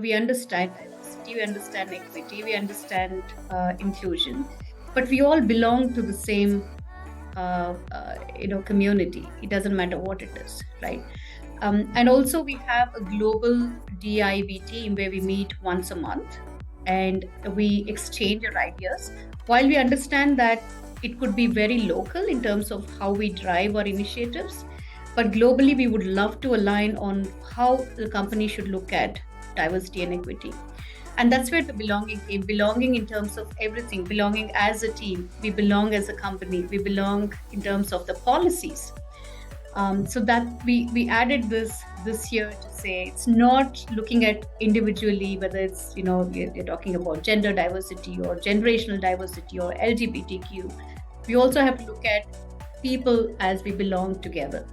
we understand diversity, we understand equity, we understand inclusion, but we all belong to the same community. It doesn't matter what it is, right? And also we have a global DIB team where we meet once a month and we exchange our ideas. While we understand that it could be very local in terms of how we drive our initiatives, but globally we would love to align on how the company should look at diversity and equity. And that's where the belonging came. Belonging in terms of everything, belonging as a team, we belong as a company, we belong in terms of the policies. So that we added this year to say it's not looking at individually whether it's you're talking about gender diversity or generational diversity or LGBTQ. We also have to look at people as we belong together.